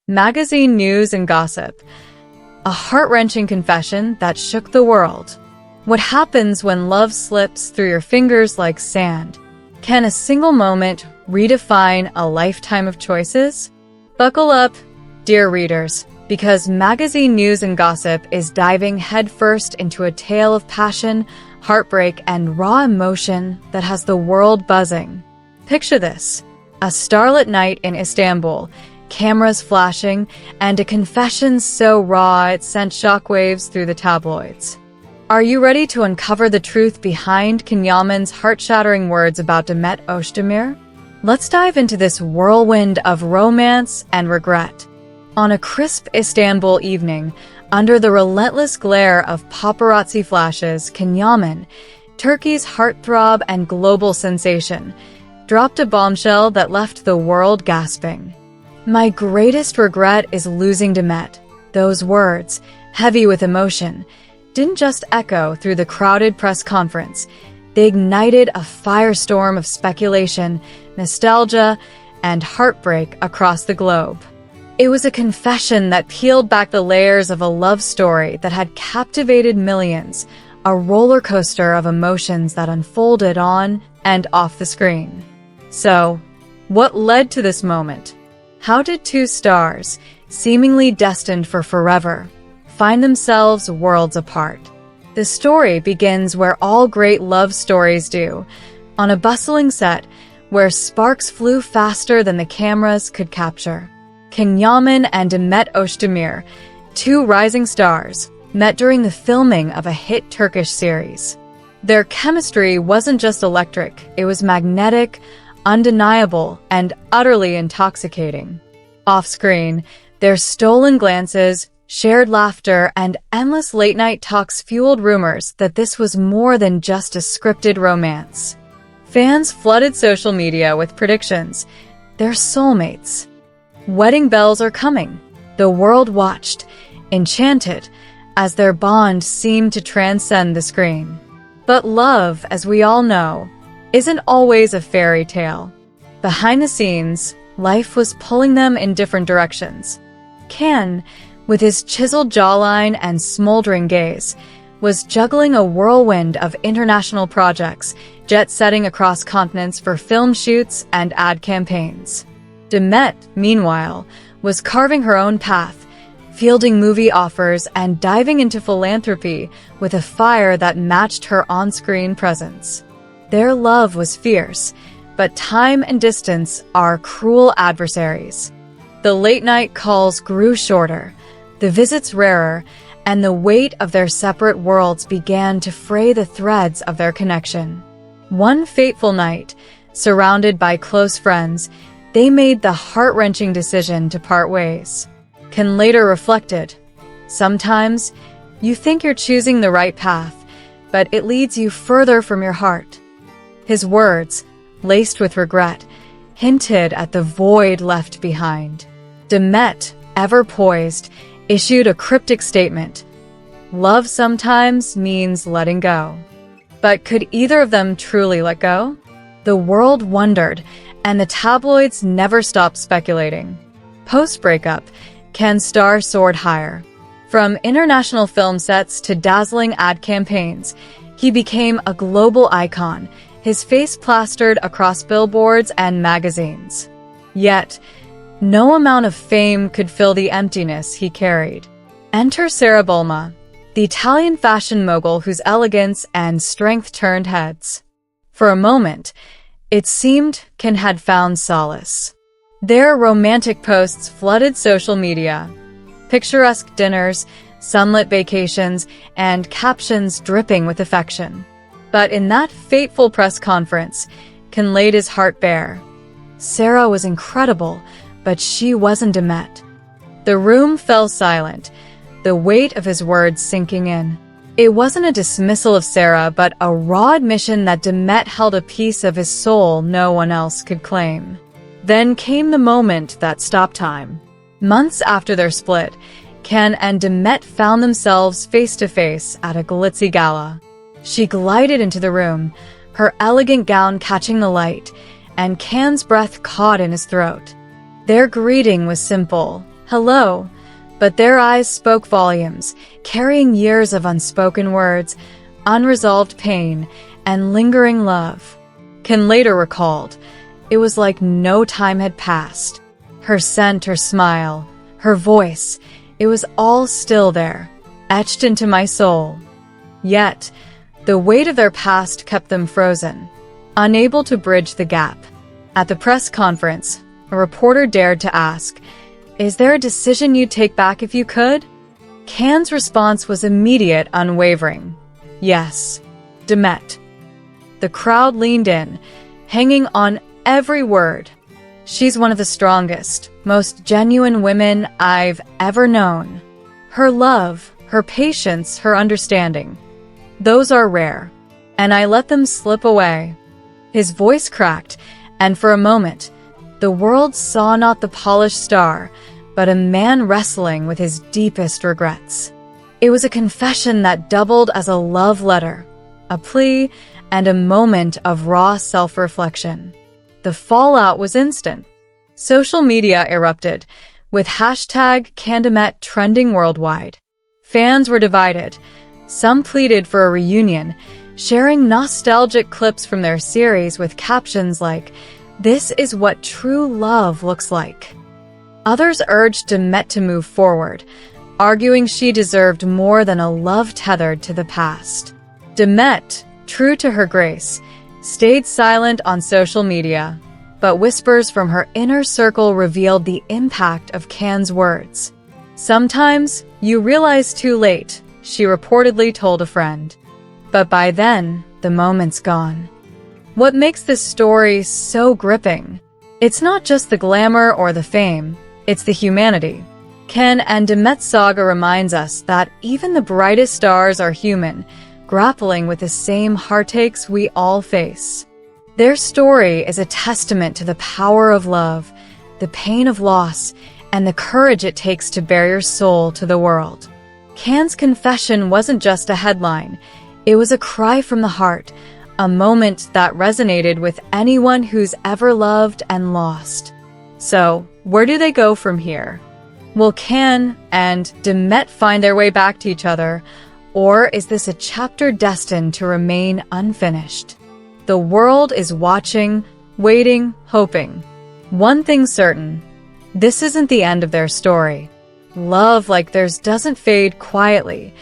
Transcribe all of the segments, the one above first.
magazine news and gossip. A heart-wrenching confession that shook the world. What happens when love slips through your fingers like sand? Can a single moment redefine a lifetime of choices? Buckle up, dear readers, because magazine news and gossip is diving headfirst into a tale of passion, heartbreak, and raw emotion that has the world buzzing. Picture this: a starlit night in Istanbul, cameras flashing, and a confession so raw it sent shockwaves through the tabloids. Are you ready to uncover the truth behind Yaman's heart-shattering words about Demet Özdemir? Let's dive into this whirlwind of romance and regret. On a crisp Istanbul evening, under the relentless glare of paparazzi flashes, Yaman, Turkey's heartthrob and global sensation, dropped a bombshell that left the world gasping. "My greatest regret is losing Demet." Those words, heavy with emotion, didn't just echo through the crowded press conference. They ignited a firestorm of speculation, nostalgia, and heartbreak across the globe. It was a confession that peeled back the layers of a love story that had captivated millions, a roller coaster of emotions that unfolded on and off the screen. So, what led to this moment? How did two stars, seemingly destined for forever, find themselves worlds apart? The story begins where all great love stories do, on a bustling set where sparks flew faster than the cameras could capture. Yaman and Demet Özdemir, two rising stars, met during the filming of a hit Turkish series. Their chemistry wasn't just electric, it was magnetic, undeniable, and utterly intoxicating. Off-screen, their stolen glances, shared laughter, and endless late-night talks fueled rumors that this was more than just a scripted romance. Fans flooded social media with predictions. They're soulmates. Wedding bells are coming. The world watched, enchanted, as their bond seemed to transcend the screen. But love, as we all know, isn't always a fairy tale. Behind the scenes, life was pulling them in different directions. Can, with his chiseled jawline and smoldering gaze, was juggling a whirlwind of international projects, jet-setting across continents for film shoots and ad campaigns. Demet, meanwhile, was carving her own path, fielding movie offers and diving into philanthropy with a fire that matched her on-screen presence. Their love was fierce, but time and distance are cruel adversaries. The late-night calls grew shorter, the visits rarer, and the weight of their separate worlds began to fray the threads of their connection. One fateful night, surrounded by close friends, they made the heart-wrenching decision to part ways. Can later reflected, "Sometimes, you think you're choosing the right path, but it leads you further from your heart." His words, laced with regret, hinted at the void left behind. Demet, ever poised, issued a cryptic statement. Love sometimes means letting go. But could either of them truly let go? The world wondered, and the tabloids never stopped speculating. Post-breakup, Ken's star soared higher. From international film sets to dazzling ad campaigns, he became a global icon, his face plastered across billboards and magazines. Yet, no amount of fame could fill the emptiness he carried. Enter Sara Bulma, the Italian fashion mogul whose elegance and strength turned heads. For a moment, it seemed Ken had found solace. Their romantic posts flooded social media. Picturesque dinners, sunlit vacations, and captions dripping with affection. But in that fateful press conference, Ken laid his heart bare. Sarah was incredible, but she wasn't Demet. The room fell silent, the weight of his words sinking in. It wasn't a dismissal of Sarah, but a raw admission that Demet held a piece of his soul no one else could claim. Then came the moment that stopped time. Months after their split, Ken and Demet found themselves face-to-face at a glitzy gala. She glided into the room, her elegant gown catching the light, and Ken's breath caught in his throat. Their greeting was simple, hello, but their eyes spoke volumes, carrying years of unspoken words, unresolved pain, and lingering love. Ken later recalled, it was like no time had passed. Her scent, her smile, her voice, it was all still there, etched into my soul. Yet, the weight of their past kept them frozen, unable to bridge the gap. At the press conference, a reporter dared to ask, "Is there a decision you'd take back if you could?" Can's response was immediate, unwavering. Yes, Demet. The crowd leaned in, hanging on every word. She's one of the strongest, most genuine women I've ever known. Her love, her patience, her understanding. Those are rare, and I let them slip away. His voice cracked, and for a moment, the world saw not the polished star, but a man wrestling with his deepest regrets. It was a confession that doubled as a love letter, a plea, and a moment of raw self-reflection. The fallout was instant. Social media erupted, with #CanDemet trending worldwide. Fans were divided. Some pleaded for a reunion, sharing nostalgic clips from their series with captions like, "This is what true love looks like." Others urged Demet to move forward, arguing she deserved more than a love tethered to the past. Demet, true to her grace, stayed silent on social media, but whispers from her inner circle revealed the impact of Can's words. "Sometimes you realize too late," she reportedly told a friend. But by then, the moment's gone. What makes this story so gripping? It's not just the glamour or the fame, it's the humanity. Ken and Demet's saga reminds us that even the brightest stars are human, grappling with the same heartaches we all face. Their story is a testament to the power of love, the pain of loss, and the courage it takes to bare your soul to the world. Can's confession wasn't just a headline. It was a cry from the heart, a moment that resonated with anyone who's ever loved and lost. So, where do they go from here? Will Can and Demet find their way back to each other, or is this a chapter destined to remain unfinished? The world is watching, waiting, hoping. One thing's certain, this isn't the end of their story. Love like theirs doesn't fade quietly.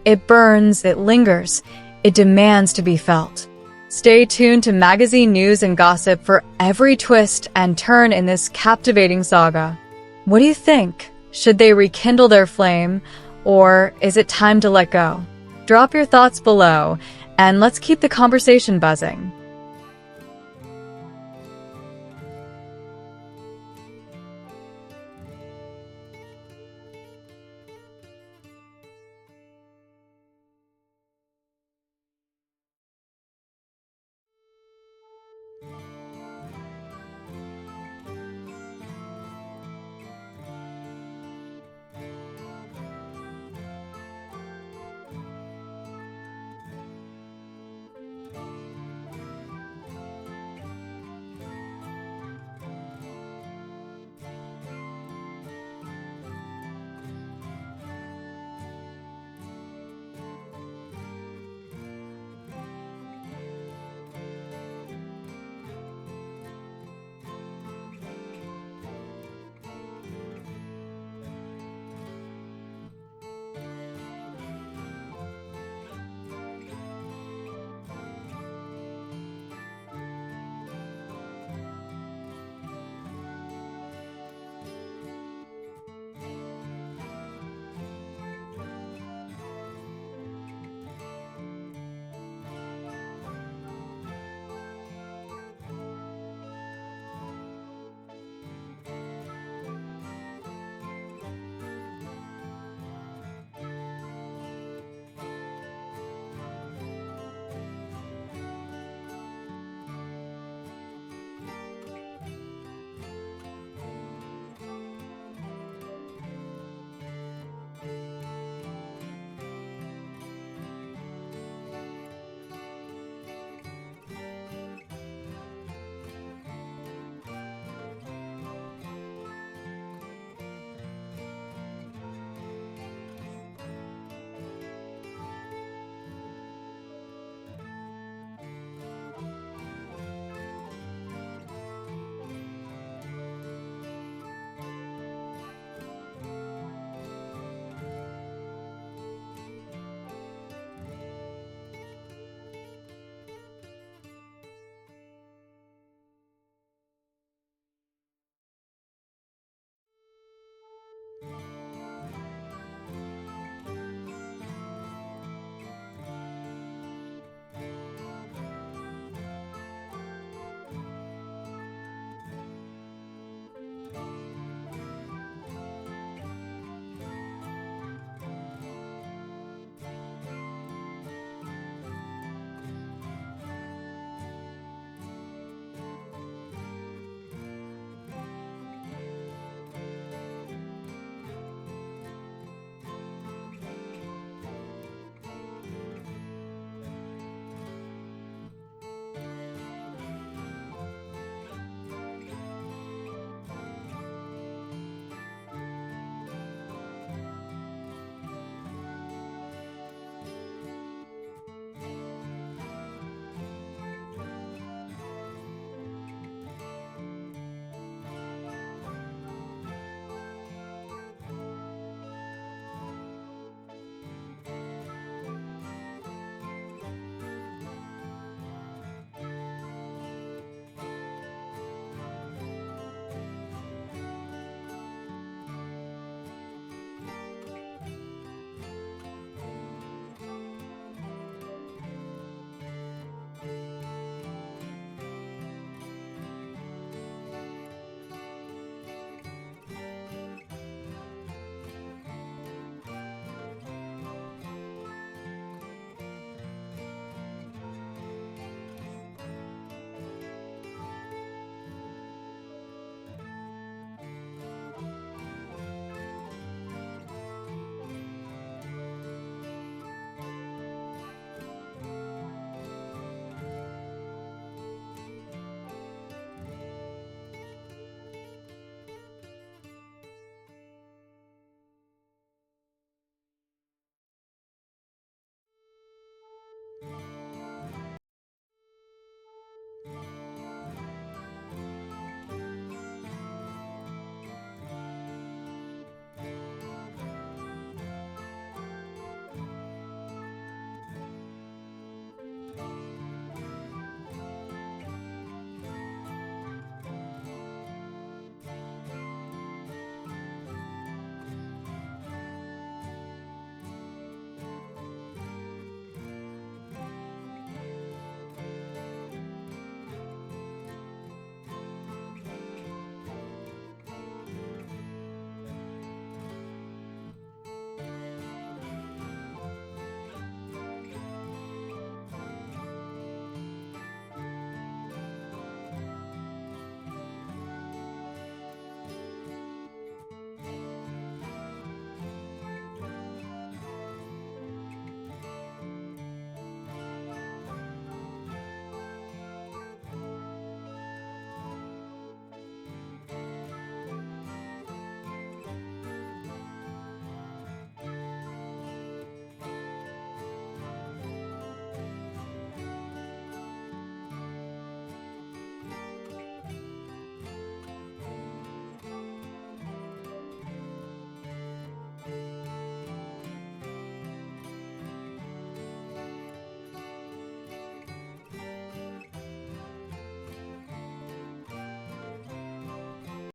It burns, it lingers, it demands to be felt. Stay tuned to magazine news and gossip for every twist and turn in this captivating saga. What do you think? Should they rekindle their flame, or is it time to let go? Drop your thoughts below, and let's keep the conversation buzzing.